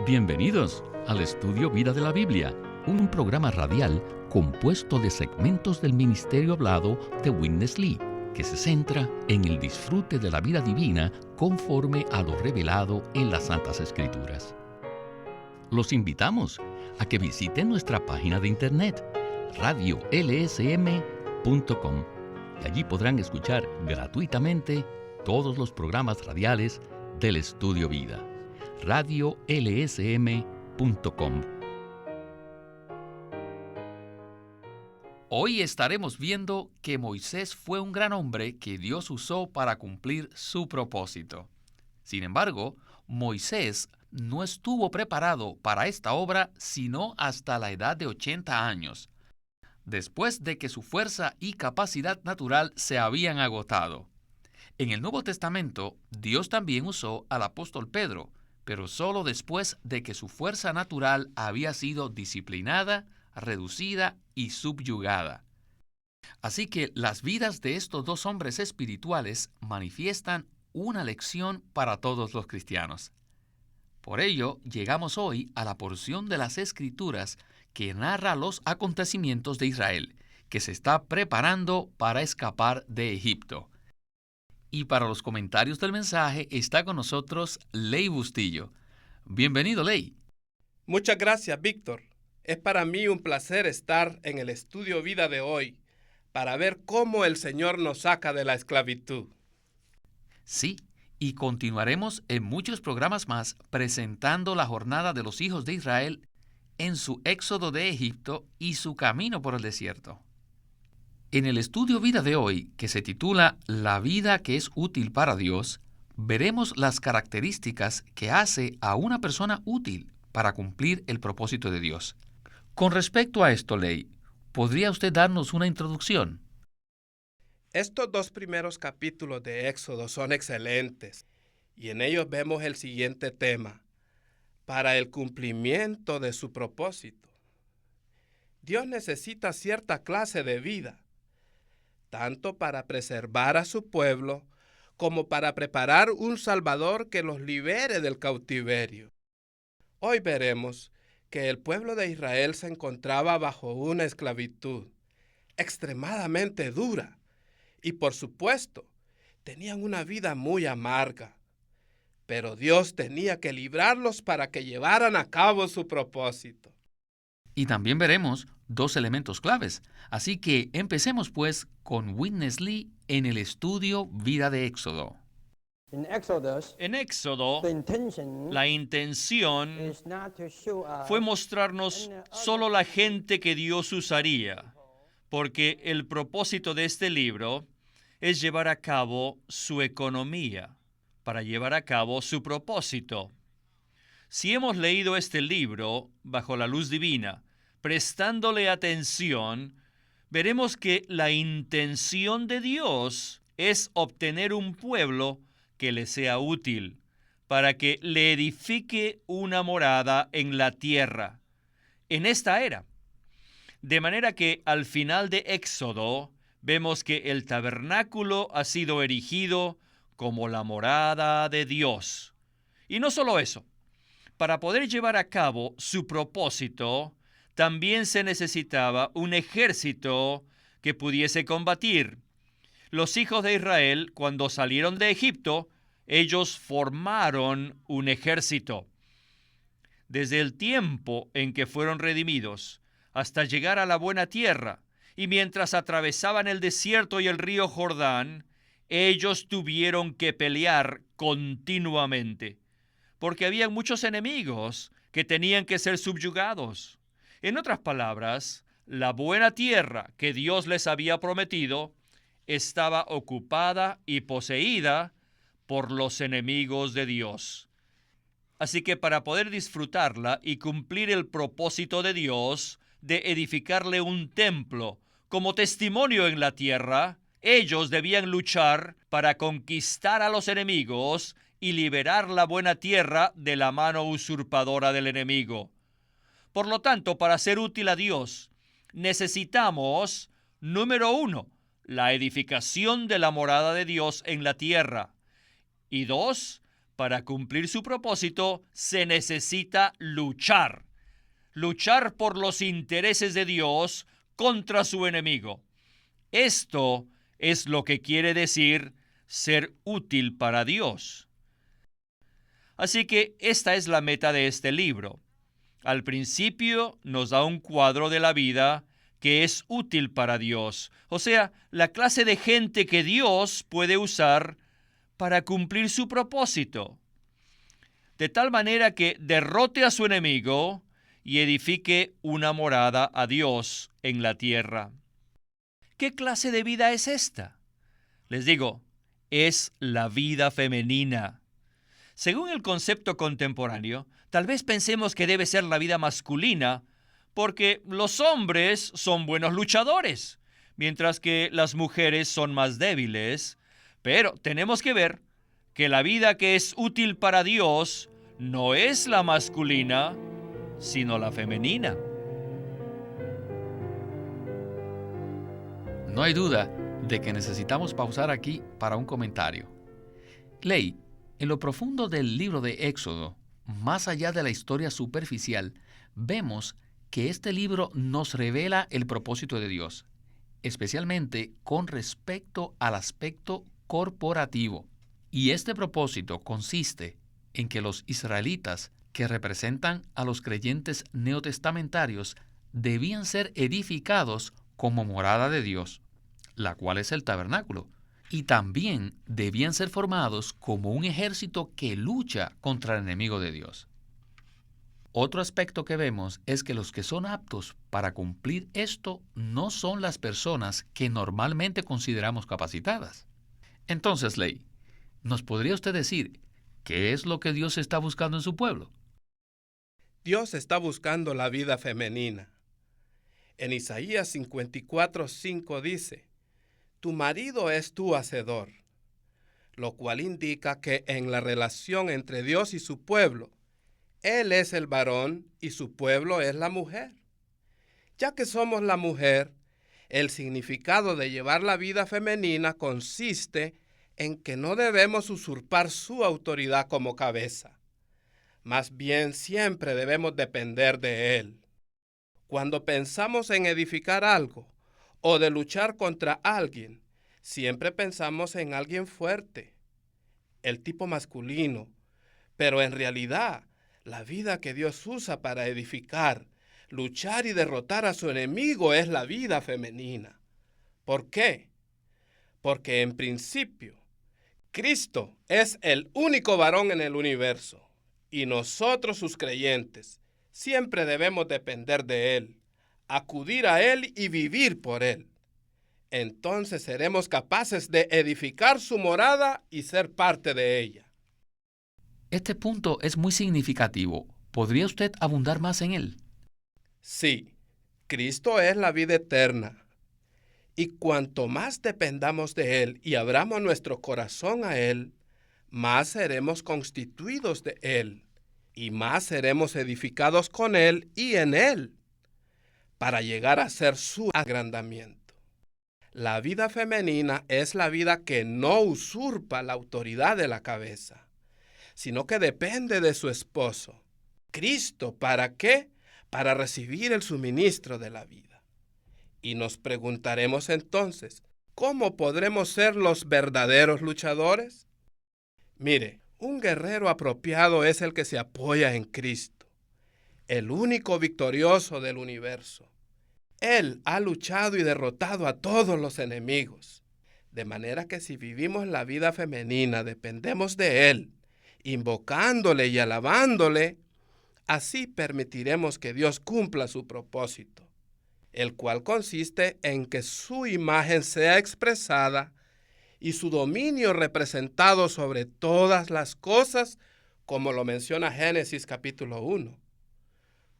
Bienvenidos al Estudio Vida de la Biblia, un programa radial compuesto de segmentos del ministerio hablado de Witness Lee, que se centra en el disfrute de la vida divina conforme a lo revelado en las Santas Escrituras. Los invitamos a que visiten nuestra página de internet, radiolsm.com, y allí podrán escuchar gratuitamente todos los programas radiales del Estudio Vida. radiolsm.com. Hoy estaremos viendo que Moisés fue un gran hombre que Dios usó para cumplir su propósito. Sin embargo, Moisés no estuvo preparado para esta obra sino hasta la edad de 80 años, después de que su fuerza y capacidad natural se habían agotado. En el Nuevo Testamento, Dios también usó al apóstol Pedro, pero solo después de que su fuerza natural había sido disciplinada, reducida y subyugada. Así que las vidas de estos dos hombres espirituales manifiestan una lección para todos los cristianos. Por ello, llegamos hoy a la porción de las Escrituras que narra los acontecimientos de Israel, que se está preparando para escapar de Egipto. Y para los comentarios del mensaje está con nosotros Ley Bustillo. Bienvenido, Ley. Muchas gracias, Víctor. Es para mí un placer estar en el Estudio Vida de hoy para ver cómo el Señor nos saca de la esclavitud. Sí, y continuaremos en muchos programas más presentando la jornada de los hijos de Israel en su éxodo de Egipto y su camino por el desierto. En el Estudio Vida de hoy, que se titula La vida que es útil para Dios, veremos las características que hace a una persona útil para cumplir el propósito de Dios. Con respecto a esto, Ley, ¿podría usted darnos una introducción? Estos dos primeros capítulos de Éxodo son excelentes y en ellos vemos el siguiente tema: para el cumplimiento de su propósito. Dios necesita cierta clase de vida, tanto para preservar a su pueblo como para preparar un Salvador que los libere del cautiverio. Hoy veremos que el pueblo de Israel se encontraba bajo una esclavitud extremadamente dura y, por supuesto, tenían una vida muy amarga. Pero Dios tenía que librarlos para que llevaran a cabo su propósito. Y también veremos dos elementos claves. Así que empecemos pues con Witness Lee en el estudio Vida de Éxodo. En Éxodo, la intención fue mostrarnos solo la gente que Dios usaría, porque el propósito de este libro es llevar a cabo su economía, para llevar a cabo su propósito. Si hemos leído este libro bajo la luz divina, prestándole atención, veremos que la intención de Dios es obtener un pueblo que le sea útil, para que le edifique una morada en la tierra, en esta era. De manera que al final de Éxodo, vemos que el tabernáculo ha sido erigido como la morada de Dios. Y no solo eso, para poder llevar a cabo su propósito, también se necesitaba un ejército que pudiese combatir. Los hijos de Israel, cuando salieron de Egipto, ellos formaron un ejército. Desde el tiempo en que fueron redimidos hasta llegar a la buena tierra, y mientras atravesaban el desierto y el río Jordán, ellos tuvieron que pelear continuamente, porque había muchos enemigos que tenían que ser subyugados. En otras palabras, la buena tierra que Dios les había prometido estaba ocupada y poseída por los enemigos de Dios. Así que para poder disfrutarla y cumplir el propósito de Dios de edificarle un templo como testimonio en la tierra, ellos debían luchar para conquistar a los enemigos y liberar la buena tierra de la mano usurpadora del enemigo. Por lo tanto, para ser útil a Dios, necesitamos, número 1, la edificación de la morada de Dios en la tierra. Y 2, para cumplir su propósito, se necesita luchar. Luchar por los intereses de Dios contra su enemigo. Esto es lo que quiere decir ser útil para Dios. Así que esta es la meta de este libro. Al principio nos da un cuadro de la vida que es útil para Dios, o sea, la clase de gente que Dios puede usar para cumplir su propósito, de tal manera que derrote a su enemigo y edifique una morada a Dios en la tierra. ¿Qué clase de vida es esta? Les digo, es la vida femenina. Según el concepto contemporáneo, tal vez pensemos que debe ser la vida masculina, porque los hombres son buenos luchadores, mientras que las mujeres son más débiles. Pero tenemos que ver que la vida que es útil para Dios no es la masculina, sino la femenina. No hay duda de que necesitamos pausar aquí para un comentario. Ley, en lo profundo del libro de Éxodo, más allá de la historia superficial, vemos que este libro nos revela el propósito de Dios, especialmente con respecto al aspecto corporativo. Y este propósito consiste en que los israelitas, que representan a los creyentes neotestamentarios, debían ser edificados como morada de Dios, la cual es el tabernáculo, y también debían ser formados como un ejército que lucha contra el enemigo de Dios. Otro aspecto que vemos es que los que son aptos para cumplir esto no son las personas que normalmente consideramos capacitadas. Entonces, Ley, ¿nos podría usted decir qué es lo que Dios está buscando en su pueblo? Dios está buscando la vida femenina. En Isaías 54:5 dice: tu marido es tu hacedor, lo cual indica que en la relación entre Dios y su pueblo, Él es el varón y su pueblo es la mujer. Ya que somos la mujer, el significado de llevar la vida femenina consiste en que no debemos usurpar su autoridad como cabeza. Más bien siempre debemos depender de Él. Cuando pensamos en edificar algo o de luchar contra alguien, siempre pensamos en alguien fuerte, el tipo masculino, pero en realidad, la vida que Dios usa para edificar, luchar y derrotar a su enemigo es la vida femenina. ¿Por qué? Porque en principio, Cristo es el único varón en el universo y nosotros, sus creyentes, siempre debemos depender de Él, acudir a Él y vivir por Él. Entonces seremos capaces de edificar su morada y ser parte de ella. Este punto es muy significativo. ¿Podría usted abundar más en él? Sí, Cristo es la vida eterna. Y cuanto más dependamos de Él y abramos nuestro corazón a Él, más seremos constituidos de Él y más seremos edificados con Él y en Él para llegar a ser su agrandamiento. La vida femenina es la vida que no usurpa la autoridad de la cabeza, sino que depende de su esposo, Cristo. ¿Para qué? Para recibir el suministro de la vida. Y nos preguntaremos entonces, ¿cómo podremos ser los verdaderos luchadores? Mire, un guerrero apropiado es el que se apoya en Cristo, el único victorioso del universo. Él ha luchado y derrotado a todos los enemigos. De manera que si vivimos la vida femenina, dependemos de Él, invocándole y alabándole, así permitiremos que Dios cumpla su propósito, el cual consiste en que su imagen sea expresada y su dominio representado sobre todas las cosas, como lo menciona Génesis capítulo 1.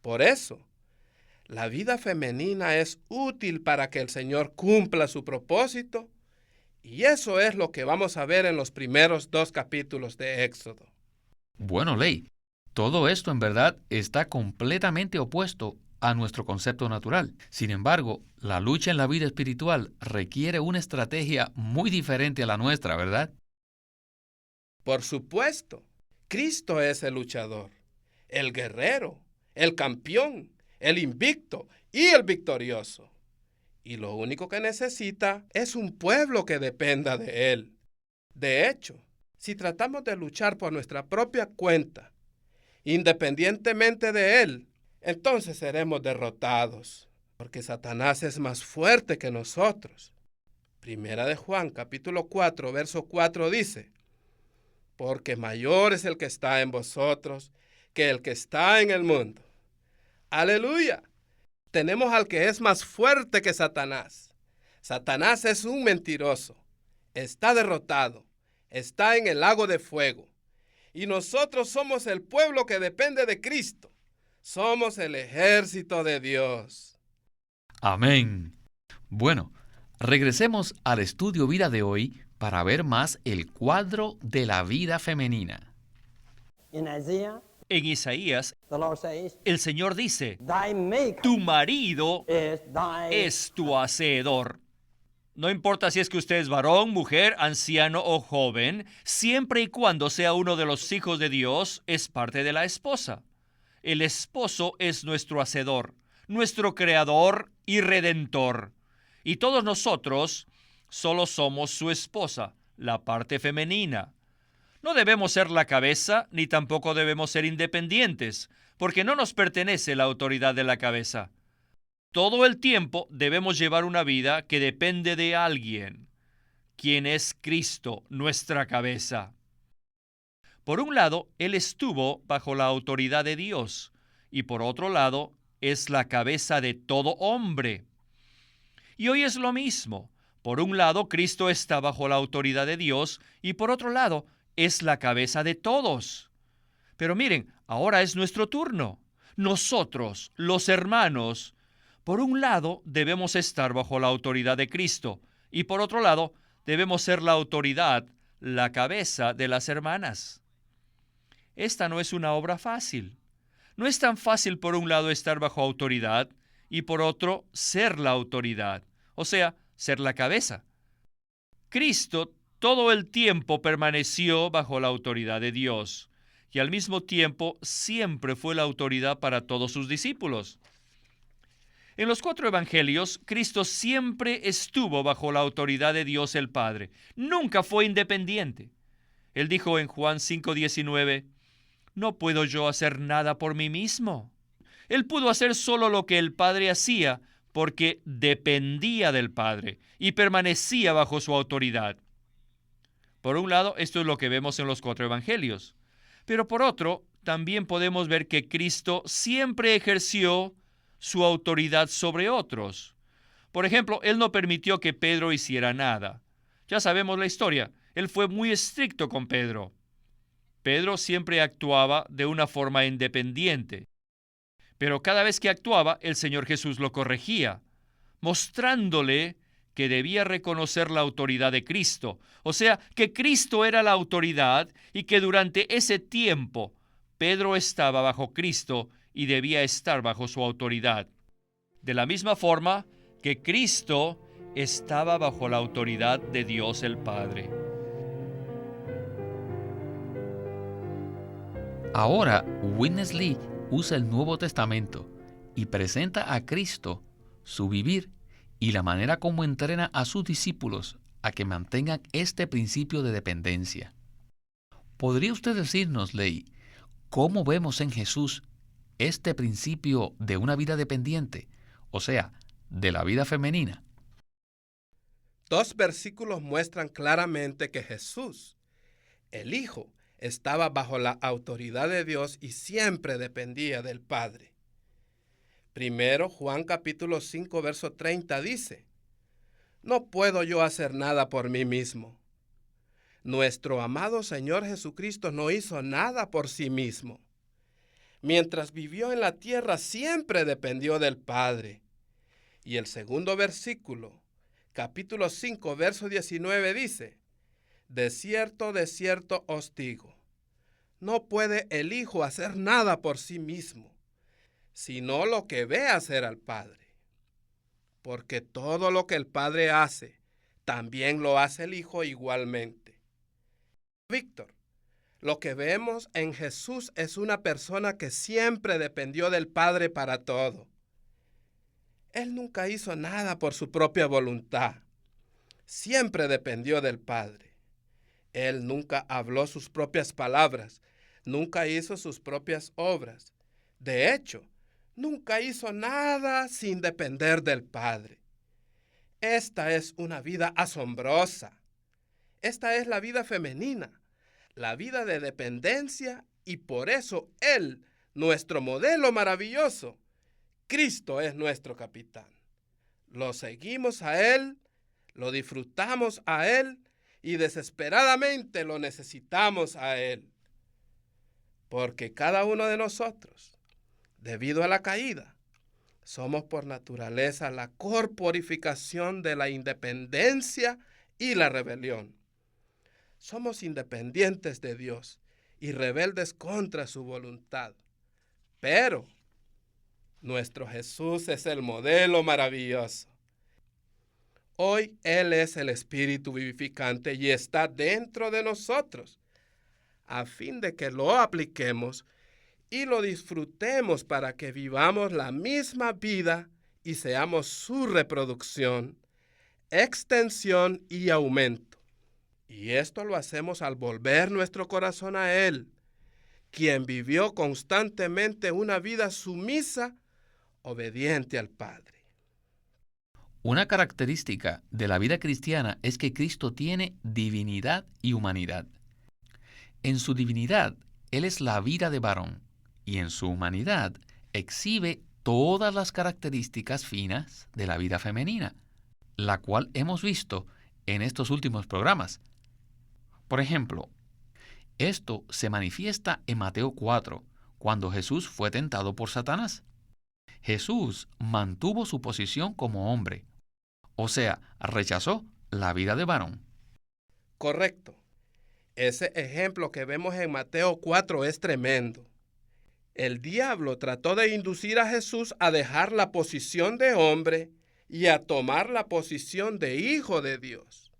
Por eso, la vida femenina es útil para que el Señor cumpla su propósito, y eso es lo que vamos a ver en los primeros 2 capítulos de Éxodo. Bueno, Ley, todo esto en verdad está completamente opuesto a nuestro concepto natural. Sin embargo, la lucha en la vida espiritual requiere una estrategia muy diferente a la nuestra, ¿verdad? Por supuesto. Cristo es el luchador, el guerrero, el campeón, el invicto y el victorioso. Y lo único que necesita es un pueblo que dependa de Él. De hecho, si tratamos de luchar por nuestra propia cuenta, independientemente de Él, entonces seremos derrotados, porque Satanás es más fuerte que nosotros. Primera de Juan, capítulo 4, verso 4 dice: porque mayor es el que está en vosotros que el que está en el mundo. ¡Aleluya! Tenemos al que es más fuerte que Satanás. Satanás es un mentiroso. Está derrotado. Está en el lago de fuego. Y nosotros somos el pueblo que depende de Cristo. Somos el ejército de Dios. Amén. Bueno, regresemos al estudio vida de hoy para ver más el cuadro de la vida femenina. En Isaías, el Señor dice, tu marido es tu hacedor. No importa si es que usted es varón, mujer, anciano o joven, siempre y cuando sea uno de los hijos de Dios, es parte de la esposa. El esposo es nuestro hacedor, nuestro creador y redentor. Y todos nosotros solo somos su esposa, la parte femenina. No debemos ser la cabeza, ni tampoco debemos ser independientes, porque no nos pertenece la autoridad de la cabeza. Todo el tiempo debemos llevar una vida que depende de alguien, quien es Cristo, nuestra cabeza. Por un lado, Él estuvo bajo la autoridad de Dios, y por otro lado, es la cabeza de todo hombre. Y hoy es lo mismo. Por un lado, Cristo está bajo la autoridad de Dios, y por otro lado, es la cabeza de todos. Pero miren, ahora es nuestro turno. Nosotros, los hermanos, por un lado, debemos estar bajo la autoridad de Cristo, y por otro lado, debemos ser la autoridad, la cabeza de las hermanas. Esta no es una obra fácil. No es tan fácil por un lado estar bajo autoridad y por otro ser la autoridad, o sea, ser la cabeza. Cristo todo el tiempo permaneció bajo la autoridad de Dios y al mismo tiempo siempre fue la autoridad para todos sus discípulos. En los 4 evangelios, Cristo siempre estuvo bajo la autoridad de Dios el Padre. Nunca fue independiente. Él dijo en Juan 5:19, no puedo yo hacer nada por mí mismo. Él pudo hacer solo lo que el Padre hacía porque dependía del Padre y permanecía bajo su autoridad. Por un lado, esto es lo que vemos en los 4 evangelios. Pero por otro, también podemos ver que Cristo siempre ejerció su autoridad sobre otros. Por ejemplo, Él no permitió que Pedro hiciera nada. Ya sabemos la historia. Él fue muy estricto con Pedro. Pedro siempre actuaba de una forma independiente. Pero cada vez que actuaba, el Señor Jesús lo corregía, mostrándole que debía reconocer la autoridad de Cristo. O sea, que Cristo era la autoridad y que durante ese tiempo Pedro estaba bajo Cristo y debía estar bajo su autoridad. De la misma forma que Cristo estaba bajo la autoridad de Dios el Padre. Ahora, Witness Lee usa el Nuevo Testamento y presenta a Cristo, su vivir y la manera como entrena a sus discípulos a que mantengan este principio de dependencia. ¿Podría usted decirnos, Lee, cómo vemos en Jesús este principio de una vida dependiente, o sea, de la vida femenina? 2 versículos muestran claramente que Jesús, el Hijo, estaba bajo la autoridad de Dios y siempre dependía del Padre. Primero, Juan capítulo 5, verso 30 dice, no puedo yo hacer nada por mí mismo. Nuestro amado Señor Jesucristo no hizo nada por sí mismo. Mientras vivió en la tierra, siempre dependió del Padre. Y el segundo versículo, capítulo 5, verso 19 dice, de cierto os digo, no puede el Hijo hacer nada por sí mismo, sino lo que ve hacer al Padre. Porque todo lo que el Padre hace, también lo hace el Hijo igualmente. Víctor, Lo que vemos en Jesús es una persona que siempre dependió del Padre para todo. Él nunca hizo nada por su propia voluntad. Siempre dependió del Padre. Él nunca habló sus propias palabras, nunca hizo sus propias obras. De hecho, nunca hizo nada sin depender del Padre. Esta es una vida asombrosa. Esta es la vida femenina, la vida de dependencia, y por eso Él, nuestro modelo maravilloso, Cristo es nuestro capitán. Lo seguimos a Él, lo disfrutamos a Él y desesperadamente lo necesitamos a Él. Porque cada uno de nosotros, debido a la caída, somos por naturaleza la corporificación de la independencia y la rebelión. Somos independientes de Dios y rebeldes contra su voluntad. Pero nuestro Jesús es el modelo maravilloso. Hoy Él es el Espíritu vivificante y está dentro de nosotros, a fin de que lo apliquemos y lo disfrutemos para que vivamos la misma vida y seamos su reproducción, extensión y aumento. Y esto lo hacemos al volver nuestro corazón a Él, quien vivió constantemente una vida sumisa, obediente al Padre. Una característica de la vida cristiana es que Cristo tiene divinidad y humanidad. En su divinidad, Él es la vida de varón, y en su humanidad exhibe todas las características finas de la vida femenina, la cual hemos visto en estos últimos programas. Por ejemplo, esto se manifiesta en Mateo 4, cuando Jesús fue tentado por Satanás. Jesús mantuvo su posición como hombre, o sea, rechazó la vida de varón. Correcto. Ese ejemplo que vemos en Mateo 4 es tremendo. El diablo trató de inducir a Jesús a dejar la posición de hombre y a tomar la posición de hijo de Dios.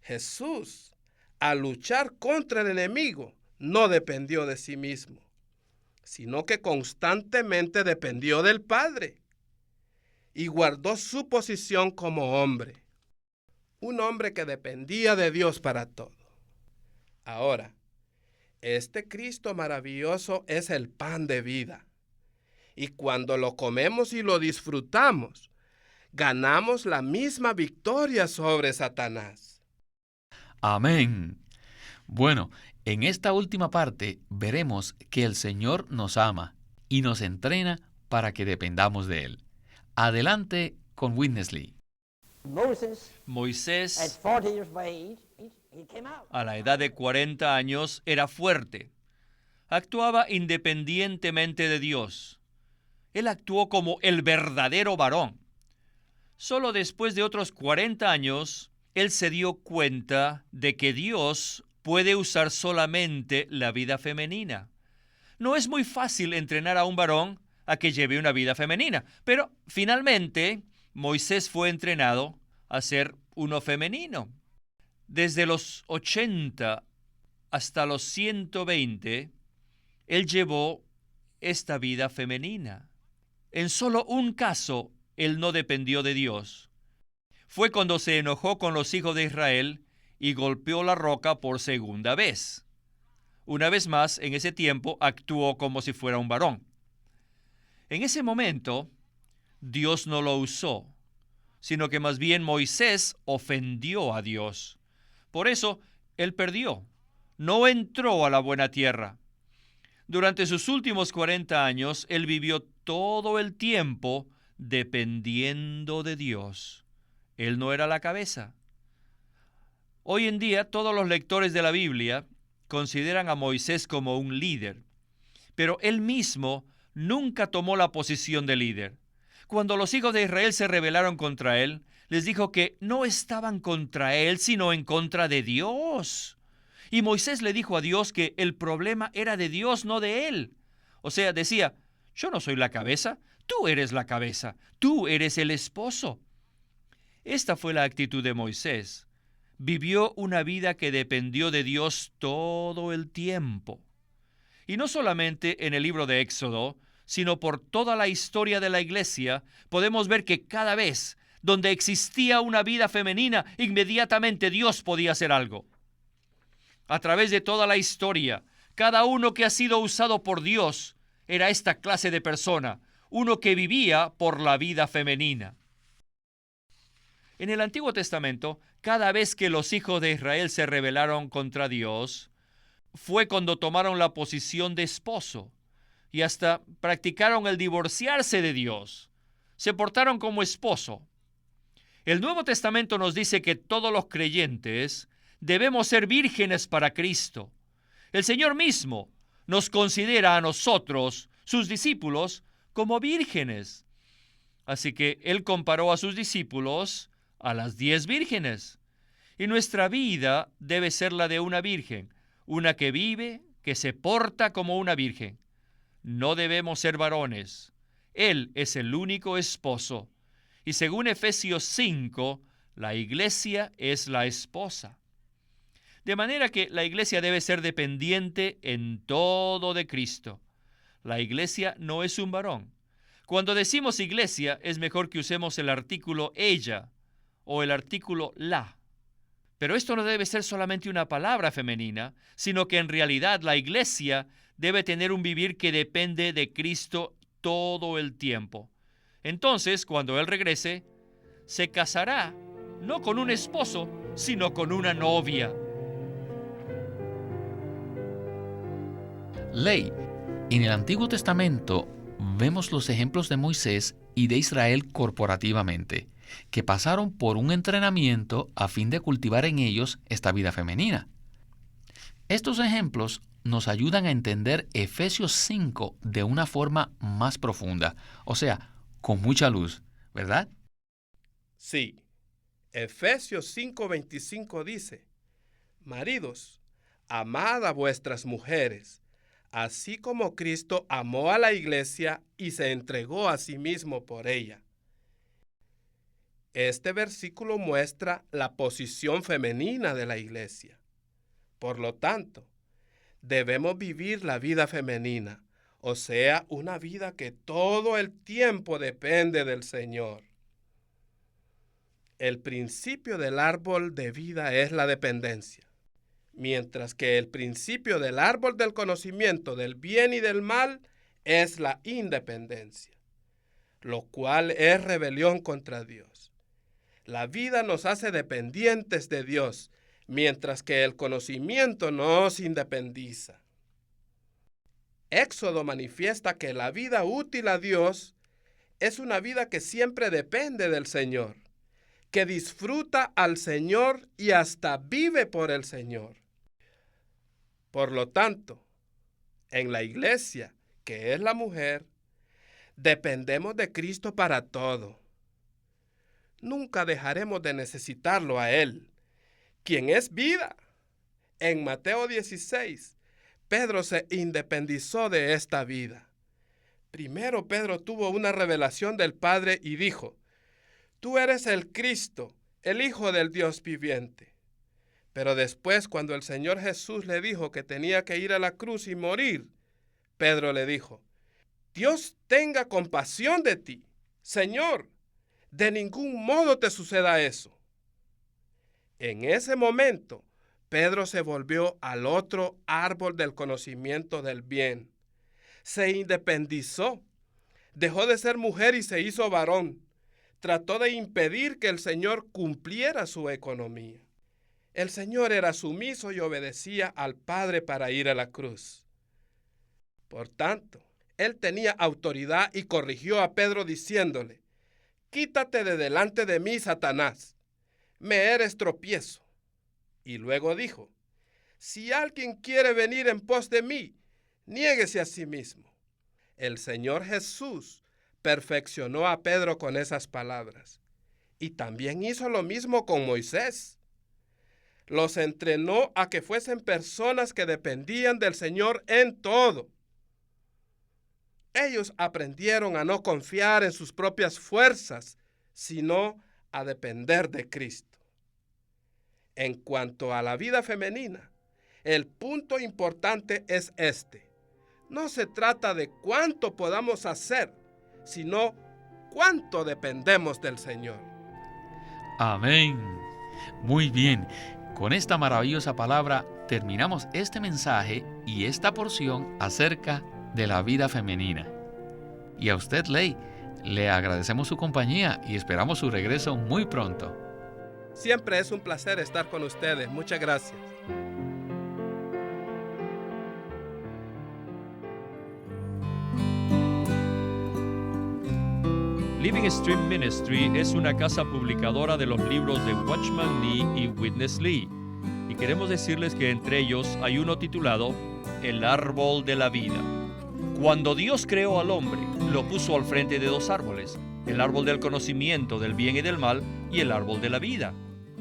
Jesús, al luchar contra el enemigo, no dependió de sí mismo, sino que constantemente dependió del Padre y guardó su posición como hombre, un hombre que dependía de Dios para todo. Ahora, este Cristo maravilloso es el pan de vida, y cuando lo comemos y lo disfrutamos, ganamos la misma victoria sobre Satanás. Amén. Bueno, en esta última parte veremos que el Señor nos ama y nos entrena para que dependamos de Él. Adelante con Witness Lee. Moisés, a la edad de 40 años, era fuerte. Actuaba independientemente de Dios. Él actuó como el verdadero varón. Solo después de otros 40 años, él se dio cuenta de que Dios puede usar solamente la vida femenina. No es muy fácil entrenar a un varón a que lleve una vida femenina, pero finalmente Moisés fue entrenado a ser uno femenino. Desde los 80 hasta los 120, él llevó esta vida femenina. En solo un caso, él no dependió de Dios. Fue cuando se enojó con los hijos de Israel y golpeó la roca por segunda vez. Una vez más, en ese tiempo, actuó como si fuera un varón. En ese momento, Dios no lo usó, sino que más bien Moisés ofendió a Dios. Por eso, él perdió. No entró a la buena tierra. Durante sus últimos 40 años, él vivió todo el tiempo dependiendo de Dios. Él no era la cabeza. Hoy en día, todos los lectores de la Biblia consideran a Moisés como un líder, pero él mismo nunca tomó la posición de líder. Cuando los hijos de Israel se rebelaron contra él, les dijo que no estaban contra él, sino en contra de Dios. Y Moisés le dijo a Dios que el problema era de Dios, no de él. O sea, decía, yo no soy la cabeza, tú eres la cabeza, tú eres el esposo. Esta fue la actitud de Moisés. vivió una vida que dependió de Dios todo el tiempo. Y no solamente en el libro de Éxodo, sino por toda la historia de la iglesia, podemos ver que cada vez donde existía una vida femenina, inmediatamente Dios podía hacer algo. A través de toda la historia, cada uno que ha sido usado por Dios era esta clase de persona, uno que vivía por la vida femenina. En el Antiguo Testamento, cada vez que los hijos de Israel se rebelaron contra Dios, fue cuando tomaron la posición de esposo y hasta practicaron el divorciarse de Dios. Se portaron como esposo. El Nuevo Testamento nos dice que todos los creyentes debemos ser vírgenes para Cristo. El Señor mismo nos considera a nosotros, sus discípulos, como vírgenes. Así que Él comparó a sus discípulos a las 10 vírgenes. Y nuestra vida debe ser la de una virgen, una que vive, que se porta como una virgen. No debemos ser varones. Él es el único esposo. Y según Efesios 5, la iglesia es la esposa. De manera que la iglesia debe ser dependiente en todo de Cristo. La iglesia no es un varón. Cuando decimos iglesia, es mejor que usemos el artículo ella o el artículo la. Pero esto no debe ser solamente una palabra femenina, sino que en realidad la iglesia debe tener un vivir que depende de Cristo todo el tiempo. Entonces, cuando Él regrese, se casará no con un esposo, sino con una novia. Ley. En el Antiguo Testamento vemos los ejemplos de Moisés y de Israel corporativamente, que pasaron por un entrenamiento a fin de cultivar en ellos esta vida femenina. Estos ejemplos nos ayudan a entender Efesios 5 de una forma más profunda, o sea, con mucha luz, ¿verdad? Sí. Efesios 5:25 dice: Maridos, amad a vuestras mujeres, así como Cristo amó a la iglesia y se entregó a sí mismo por ella. Este versículo muestra la posición femenina de la iglesia. Por lo tanto, debemos vivir la vida femenina, o sea, una vida que todo el tiempo depende del Señor. El principio del árbol de vida es la dependencia, mientras que el principio del árbol del conocimiento del bien y del mal es la independencia, lo cual es rebelión contra Dios. La vida nos hace dependientes de Dios, mientras que el conocimiento nos independiza. Éxodo manifiesta que la vida útil a Dios es una vida que siempre depende del Señor, que disfruta al Señor y hasta vive por el Señor. Por lo tanto, en la iglesia, que es la mujer, dependemos de Cristo para todo. Nunca dejaremos de necesitarlo a Él, quien es vida. En Mateo 16, Pedro se independizó de esta vida. Primero Pedro tuvo una revelación del Padre y dijo: Tú eres el Cristo, el Hijo del Dios viviente. Pero después, cuando el Señor Jesús le dijo que tenía que ir a la cruz y morir, Pedro le dijo: Dios tenga compasión de ti, Señor, de ningún modo te suceda eso. En ese momento, Pedro se volvió al otro árbol del conocimiento del bien. Se independizó, dejó de ser mujer y se hizo varón. Trató de impedir que el Señor cumpliera su economía. El Señor era sumiso y obedecía al Padre para ir a la cruz. Por tanto, Él tenía autoridad y corrigió a Pedro diciéndole: Quítate de delante de mí, Satanás, me eres tropiezo. Y luego dijo: Si alguien quiere venir en pos de mí, niéguese a sí mismo. El Señor Jesús perfeccionó a Pedro con esas palabras. Y también hizo lo mismo con Moisés. Los entrenó a que fuesen personas que dependían del Señor en todo. Ellos aprendieron a no confiar en sus propias fuerzas, sino a depender de Cristo. En cuanto a la vida femenina, el punto importante es este. No se trata de cuánto podamos hacer, sino cuánto dependemos del Señor. Amén. Muy bien. Con esta maravillosa palabra terminamos este mensaje y esta porción acerca de la vida femenina. Y a usted, Ley, le agradecemos su compañía y esperamos su regreso muy pronto. Siempre es un placer estar con ustedes. Muchas gracias. Living Stream Ministry es una casa publicadora de los libros de Watchman Nee y Witness Lee. Y queremos decirles que entre ellos hay uno titulado El Árbol de la Vida. Cuando Dios creó al hombre, lo puso al frente de dos árboles, el árbol del conocimiento del bien y del mal y el árbol de la vida.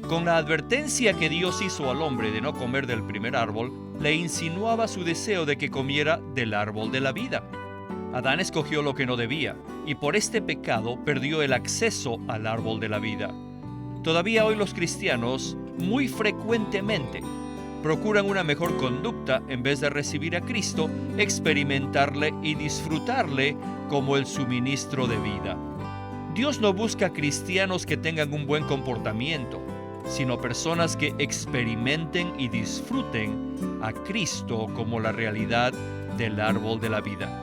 Con la advertencia que Dios hizo al hombre de no comer del primer árbol, le insinuaba su deseo de que comiera del árbol de la vida. Adán escogió lo que no debía, y por este pecado perdió el acceso al árbol de la vida. Todavía hoy los cristianos, muy frecuentemente, procuran una mejor conducta en vez de recibir a Cristo, experimentarle y disfrutarle como el suministro de vida. Dios no busca cristianos que tengan un buen comportamiento, sino personas que experimenten y disfruten a Cristo como la realidad del árbol de la vida.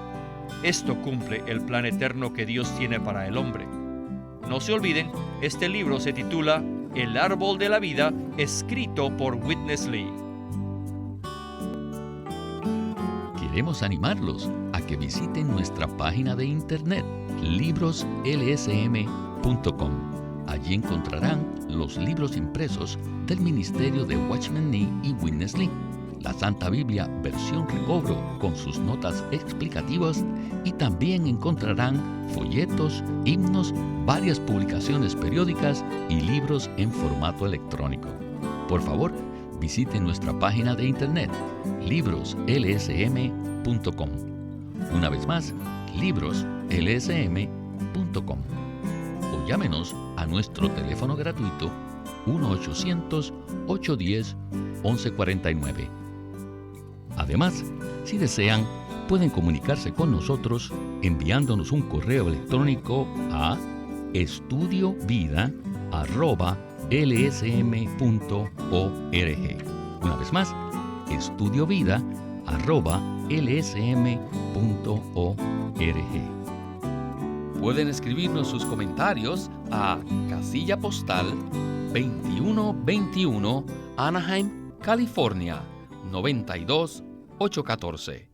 Esto cumple el plan eterno que Dios tiene para el hombre. No se olviden, este libro se titula El Árbol de la Vida, escrito por Witness Lee. Queremos animarlos a que visiten nuestra página de internet, libroslsm.com. Allí encontrarán los libros impresos del ministerio de Watchman Nee y Witness Lee, la Santa Biblia versión recobro con sus notas explicativas, y también encontrarán folletos, himnos, varias publicaciones periódicas y libros en formato electrónico. Por favor, visiten nuestra página de internet, libroslsm.com. Una vez más, libroslsm.com. O llámenos a nuestro teléfono gratuito 1-800-810-1149. Además, si desean, pueden comunicarse con nosotros enviándonos un correo electrónico a estudiovida@lsm.org. Una vez más, estudiovida@lsm.org. Pueden escribirnos sus comentarios a casilla postal 2121, Anaheim, California 92814.